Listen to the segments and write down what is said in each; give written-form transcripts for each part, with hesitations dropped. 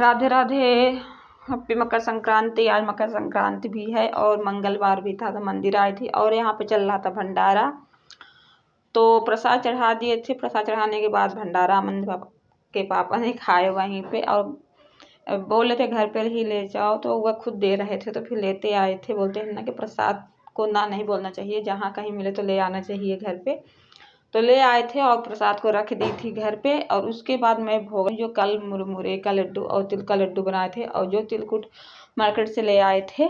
Radhe Radhe. Happy Makar Sankranti. आज मकर संक्रांति भी है और मंगलवार भी था, तो मंदिर आई थी और यहाँ पे चल रहा था भंडारा। तो प्रसाद चढ़ा दिए थे। प्रसाद चढ़ाने के बाद भंडारा मंदिर के पापा ने खाए वहीं पे और बोले थे घर पर ही ले जाओ, तो वह खुद दे रहे थे तो फिर लेते आए थे। बोलते हैं ना कि प्रसाद को ना नहीं बोलना चाहिए, जहाँ कहीं मिले तो ले आना चाहिए घर पे। तो ले आए थे और प्रसाद को रख दी थी घर पे। और उसके बाद मैं भोग जो कल मुरमुरे का लड्डू और तिल का लड्डू बनाए थे और जो तिलकुट मार्केट से ले आए थे,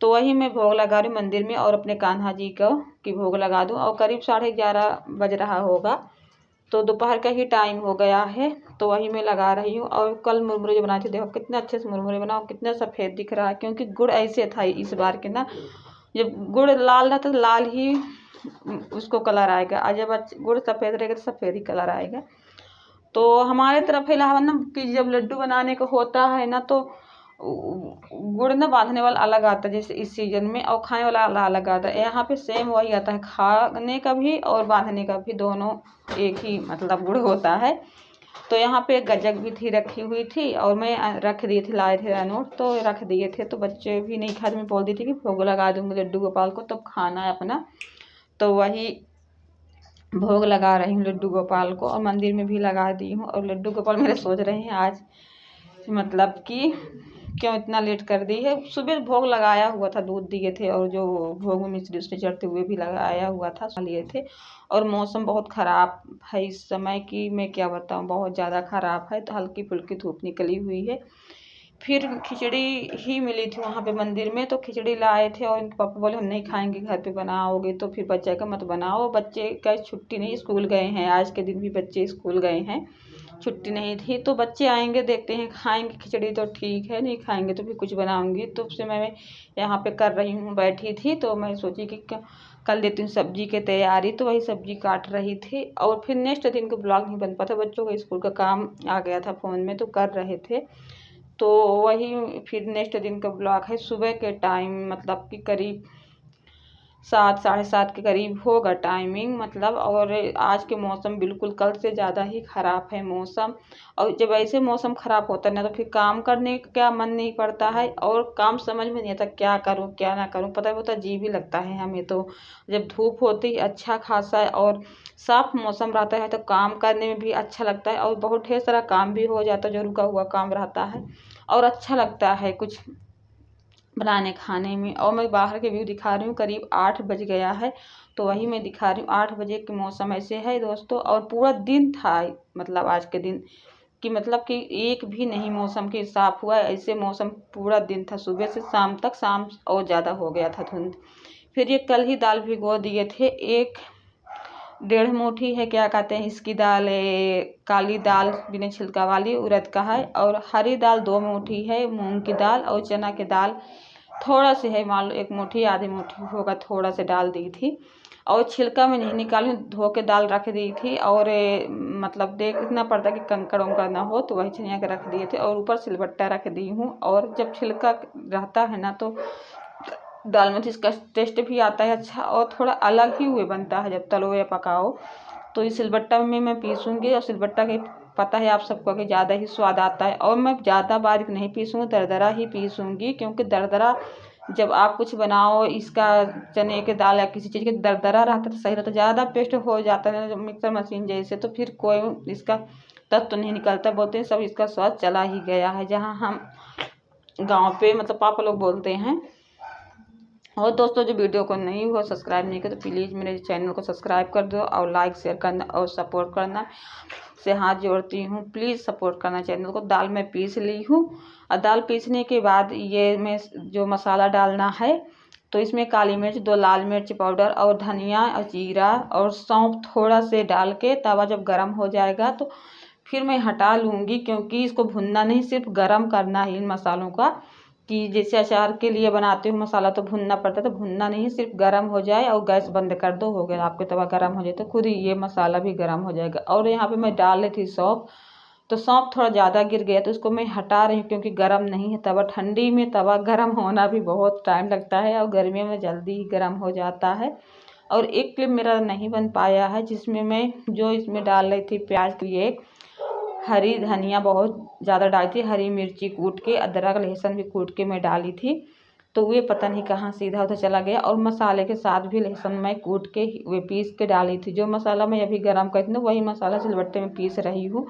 तो वही मैं भोग लगा रही हूँ मंदिर में और अपने कान्हा जी को कि भोग लगा दूँ। और करीब 11:30 बज रहा होगा, तो दोपहर का ही टाइम हो गया है, तो वही मैं लगा रही हूँ। और कल मुरमुरे जो बनाए थे, देखो कितने अच्छे से मुरमुरे बनाओ, कितना सफ़ेद दिख रहा है, क्योंकि गुड़ ऐसे था इस बार के ना, जब गुड़ लाल रहता तो लाल ही उसको कलर आएगा, और जब गुड़ सफ़ेद रहेगा तो सफ़ेद ही कलर आएगा। तो हमारे तरफ इलाहाबाद ना कि जब लड्डू बनाने का होता है ना, तो गुड़ ना बांधने वाला अलग आता है जैसे इस सीजन में, और खाने वाला अलग आता है। यहाँ पे सेम वही आता है, खाने का भी और बांधने का भी, दोनों एक ही मतलब गुड़ होता है। तो यहाँ पे गजक भी थी रखी हुई थी और मैं रख दी थी, लाए थे अनोट तो रख दिए थे। तो बच्चे भी नहीं खाते, मैं बोल दी थी कि भोग लगा दूँगी लड्डू गोपाल को, तब खाना है अपना। तो वही भोग लगा रही हूँ लड्डू गोपाल को, और मंदिर में भी लगा दी हूँ। और लड्डू गोपाल मेरे सोच रहे हैं आज मतलब कि क्यों इतना लेट कर दी है। सुबह भोग लगाया हुआ था, दूध दिए थे और जो भोग में मिश्री उश्री चढ़ते हुए भी लगाया हुआ था, लिए थे। और मौसम बहुत ख़राब है इस समय की, मैं क्या बताऊँ, बहुत ज़्यादा ख़राब है। तो हल्की फुल्की धूप निकली हुई है। फिर खिचड़ी ही मिली थी वहाँ पे मंदिर में, तो खिचड़ी लाए थे और इनके पापा बोले हम नहीं खाएंगे, घर पे बनाओगे तो फिर बच्चे का मत बनाओ। बच्चे का छुट्टी नहीं, स्कूल गए हैं, आज के दिन भी बच्चे स्कूल गए हैं, छुट्टी नहीं थी। तो बच्चे आएंगे, देखते हैं, खाएंगे खिचड़ी तो ठीक है, नहीं खाएंगे तो फिर कुछ बनाऊंगी। तो उससे मैं यहाँ पे कर रही हूँ, बैठी थी तो मैं सोची कि कर लेती हूँ सब्जी की तैयारी। तो वही सब्जी काट रही थी और फिर नेक्स्ट दिन को ब्लॉग नहीं बन पाता, बच्चों का स्कूल का काम आ गया था फ़ोन में, तो कर रहे थे। तो वही फिर नेक्स्ट दिन का ब्लॉग है सुबह के टाइम, मतलब कि करीब 7 साढ़े 7 के करीब होगा टाइमिंग मतलब। और आज के मौसम बिल्कुल कल से ज़्यादा ही ख़राब है मौसम। और जब ऐसे मौसम ख़राब होता है ना, तो फिर काम करने का क्या मन नहीं पड़ता है और काम समझ में नहीं आता क्या करूँ क्या ना करूँ, पता होता अजीब ही लगता है हमें। तो जब धूप होती है अच्छा खासा है और साफ मौसम रहता है, तो काम करने में भी अच्छा लगता है और बहुत ढेर सारा काम भी हो जाता है, जो रुका हुआ काम रहता है और अच्छा लगता है कुछ बनाने खाने में। और मैं बाहर के व्यू दिखा रही हूँ, करीब 8 बज गया है, तो वही मैं दिखा रही हूँ 8 बजे के मौसम ऐसे है दोस्तों। और पूरा दिन था मतलब आज के दिन कि मतलब कि एक भी नहीं मौसम की साफ हुआ, ऐसे मौसम पूरा दिन था सुबह से शाम तक। शाम और ज़्यादा हो गया था धुंध। फिर ये कल ही दाल भिगो दिए थे, 1 डेढ़ मुट्ठी है, क्या कहते हैं इसकी दाल, काली दाल बिना छिलका वाली उड़द का है, और हरी दाल 2 मुट्ठी है, मूंग की दाल और चना की दाल थोड़ा से है, मान लो 1 मुट्ठी आधी मुट्ठी होगा, थोड़ा से डाल दी थी। और छिलका में नहीं निकाली, धो के दाल रख दी थी। और मतलब देखना पड़ता कि कंकड़ उंकड़ ना हो, तो वही छनिया के रख दिए थे और ऊपर सिलबट्टा रख दी हूँ। और जब छिलका रहता है ना, तो दाल में इसका टेस्ट भी आता है अच्छा, और थोड़ा अलग ही हुए बनता है जब तलो या पकाओ। तो इस सिलबट्टा में मैं पीसूँगी, और सिलबट्टा के पता है आप सबको कि ज़्यादा ही स्वाद आता है। और मैं ज़्यादा बारीक नहीं पीसूँगी, दरदरा ही पीसूँगी, क्योंकि दरदरा जब आप कुछ बनाओ इसका चने के दाल या किसी चीज़ के दरदरा रहता तो सही रहता, ज़्यादा पेस्ट हो जाता है मिक्सर मशीन जैसे, तो फिर कोई इसका तत्व तो नहीं निकलता, बोलते हैं सब इसका स्वाद चला ही गया है, जहाँ हम गाँव पे मतलब पापा लोग बोलते हैं। और दोस्तों जो वीडियो को नहीं हो सब्सक्राइब नहीं किया तो प्लीज़ मेरे चैनल को सब्सक्राइब कर दो और लाइक शेयर करना और सपोर्ट करना से हाथ जोड़ती हूँ, प्लीज़ सपोर्ट करना चैनल को। दाल मैं पीस ली हूँ, और दाल पीसने के बाद ये मैं जो मसाला डालना है, तो इसमें काली मिर्च, 2 लाल मिर्च पाउडर और धनिया और जीरा और सौंफ थोड़ा से डाल के तवा जब गर्म हो जाएगा तो फिर मैं हटा लूँगी, क्योंकि इसको भुनना नहीं, सिर्फ गर्म करना है इन मसालों का। कि जैसे अचार के लिए बनाते हो मसाला तो भुनना पड़ता है, तो भुनना नहीं, सिर्फ गर्म हो जाए और गैस बंद कर दो, हो गया आपके तवा गर्म हो जाए तो खुद ही ये मसाला भी गर्म हो जाएगा। और यहाँ पे मैं डाल रही थी सौंफ, तो सौंफ थोड़ा ज़्यादा गिर गया तो इसको मैं हटा रही हूँ, क्योंकि गर्म नहीं है तवा। ठंडी में तवा गर्म होना भी बहुत टाइम लगता है और गर्मियों में जल्दी ही गर्म हो जाता है। और एक क्लिप मेरा नहीं बन पाया है जिसमें मैं जो इसमें डाल रही थी प्याज की, एक हरी धनिया बहुत ज़्यादा डाली थी, हरी मिर्ची कूट के, अदरक लहसुन भी कूट के मैं डाली थी। तो वे पता नहीं कहाँ से इधर उधर चला गया। और मसाले के साथ भी लहसुन मैं कूट के वे पीस के डाली थी। जो मसाला मैं अभी गरम करती हूँ वही मसाला सिलबट्टे में पीस रही हूँ।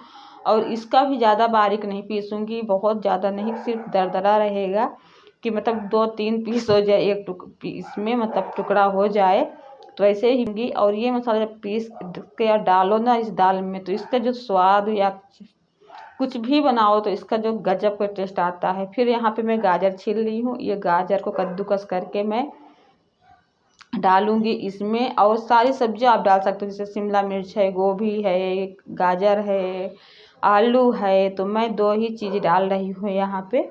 और इसका भी ज़्यादा बारीक नहीं पीसूँगी, बहुत ज़्यादा नहीं, सिर्फ दरदरा रहेगा कि मतलब 2-3 पीस हो जाए, एक पीस में मतलब टुकड़ा हो जाए, तो ऐसे ही। और ये मसाला जब पीस के डालो ना इस दाल में, तो इसका जो स्वाद या कुछ भी बनाओ तो इसका जो गजब का टेस्ट आता है। फिर यहाँ पे मैं गाजर छील ली हूँ, ये गाजर को कद्दूकस करके मैं डालूंगी इसमें। और सारी सब्जियां आप डाल सकते हो, जैसे शिमला मिर्च है, गोभी है, गाजर है, आलू है। तो मैं 2 ही चीज़ डाल रही हूँ यहाँ पे।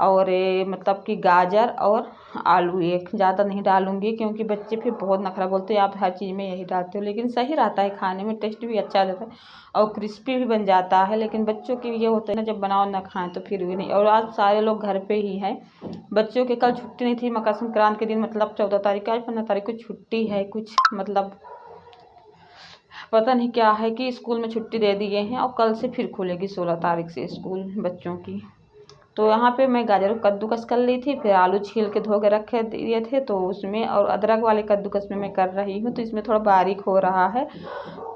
और मतलब कि गाजर और आलू, एक ज़्यादा नहीं डालूंगी क्योंकि बच्चे फिर बहुत नखरा बोलते हैं आप हर चीज़ में यही डालते हो। लेकिन सही रहता है, खाने में टेस्ट भी अच्छा रहता है और क्रिस्पी भी बन जाता है। लेकिन बच्चों की ये होता है ना, जब बनाओ ना खाएं तो फिर भी नहीं। और आज सारे लोग घर पे ही हैं, बच्चों के कल छुट्टी नहीं थी मकर संक्रांति के दिन, मतलब 14 तारीख, आज 15 तारीख को छुट्टी है। कुछ मतलब पता नहीं क्या है कि स्कूल में छुट्टी दे दिए हैं और कल से फिर खुलेगी 16 तारीख से स्कूल बच्चों की। तो यहाँ पे मैं गाजर को कद्दूकस कर ली थी, फिर आलू छील के धो के रखे दिए थे तो उसमें, और अदरक वाले कद्दूकस में मैं कर रही हूँ तो इसमें थोड़ा बारीक हो रहा है।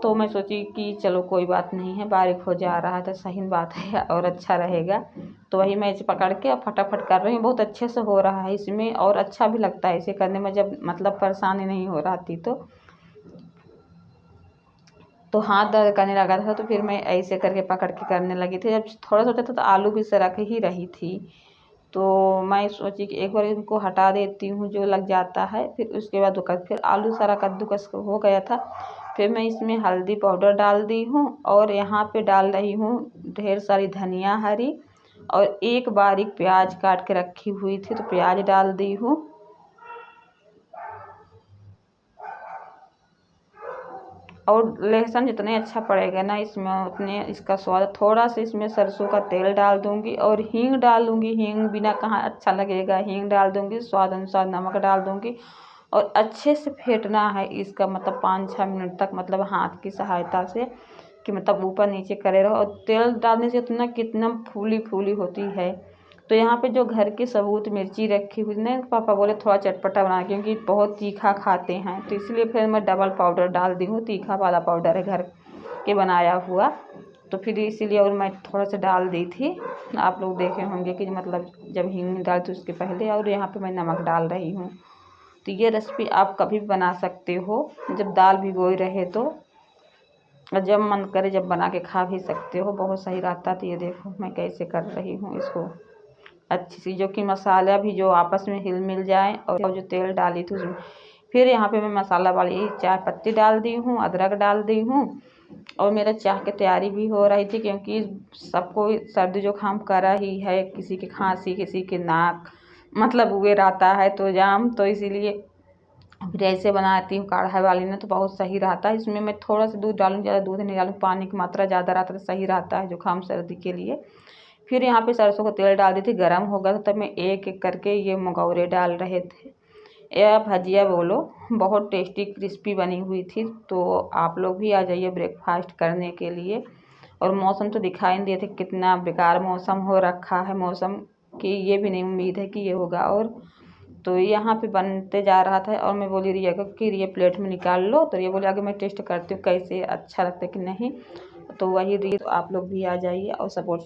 तो मैं सोची कि चलो कोई बात नहीं है, बारीक हो जा रहा है तो सही बात है और अच्छा रहेगा। तो वही मैं इसे पकड़ के और फटाफट कर रही हूँ, बहुत अच्छे से हो रहा है इसमें और अच्छा भी लगता है इसे करने में, जब मतलब परेशानी नहीं हो रहा थी तो हाथ दर्द करने लगा था। तो फिर मैं ऐसे करके पकड़ के करने लगी थी। जब थोड़ा छोटा था तो आलू भी सरक ही रही थी, तो मैं सोची कि एक बार इनको हटा देती हूँ जो लग जाता है, फिर उसके बाद फिर आलू सारा कद्दूकस हो गया था। फिर मैं इसमें हल्दी पाउडर डाल दी हूँ और यहाँ पे डाल रही हूँ ढेर सारी धनिया हरी, और एक बारीक प्याज काट के रखी हुई थी तो प्याज डाल दी हूँ। और लहसुन जितने अच्छा पड़ेगा ना इसमें उतने इसका स्वाद। थोड़ा सा इसमें सरसों का तेल डाल दूंगी और हींग डाल दूंगी, हींग बिना कहाँ अच्छा लगेगा, हींग डाल दूंगी, स्वाद अनुसार नमक डाल दूंगी। और अच्छे से फेंटना है इसका, मतलब 5-6 मिनट तक, मतलब हाथ की सहायता से कि मतलब ऊपर नीचे करे रहो। और तेल डालने से इतना कितना फूली फूली होती है। तो यहाँ पे जो घर की सबूत मिर्ची रखी हुई ना, पापा बोले थोड़ा चटपटा बना, क्योंकि बहुत तीखा खाते हैं, तो इसलिए फिर मैं डबल पाउडर डाल दी हूँ, तीखा वाला पाउडर है घर के बनाया हुआ। तो फिर इसीलिए और मैं थोड़ा सा डाल दी थी। आप लोग देखे होंगे कि मतलब जब हींग डालती उसके पहले। और यहाँ पे मैं नमक डाल रही हूँ। तो ये रेसिपी आप कभी भी बना सकते हो, जब दाल भिगोई रहे तो, और जब मन करे जब बना के खा भी सकते हो, बहुत सही रहता। तो ये देखो मैं कैसे कर रही हूँ इसको अच्छी सी, जो कि मसाला भी जो आपस में हिल मिल जाए। और जो तेल डाली थी उसमें फिर यहाँ पे मैं मसाला वाली चाय पत्ती डाल दी हूँ, अदरक डाल दी हूँ। और मेरा चाय की तैयारी भी हो रही थी, क्योंकि सबको सर्दी जुकाम करा ही है, किसी की खांसी, किसी के नाक मतलब हुए रहता है तो जाम, तो इसीलिए फिर ऐसे बनाती हूँ काढ़ा वाली ने तो बहुत सही रहता है। इसमें मैं थोड़ा सा दूध डालूँ, ज़्यादा दूध नहीं डालूँ, पानी की मात्रा ज़्यादा रहता है तो सही रहता है जुकाम सर्दी के लिए। फिर यहाँ पे सरसों का तेल डाल दी थी, गरम हो गया तब मैं एक एक करके ये मंगौरे डाल रहे थे, या भजिया बोलो। बहुत टेस्टी क्रिस्पी बनी हुई थी। तो आप लोग भी आ जाइए ब्रेकफास्ट करने के लिए। और मौसम तो दिखाई नहीं देते, कितना बेकार मौसम हो रखा है, मौसम की ये भी नहीं उम्मीद है कि ये होगा। और तो यहाँ पे बनते जा रहा था और मैं बोली रिया को कि ये प्लेट में निकाल लो, तो ये बोले आगे मैं टेस्ट करती हूँ कैसे अच्छा लगता है कि नहीं। तो वही रिया, तो आप लोग भी आ जाइए और सपोर्ट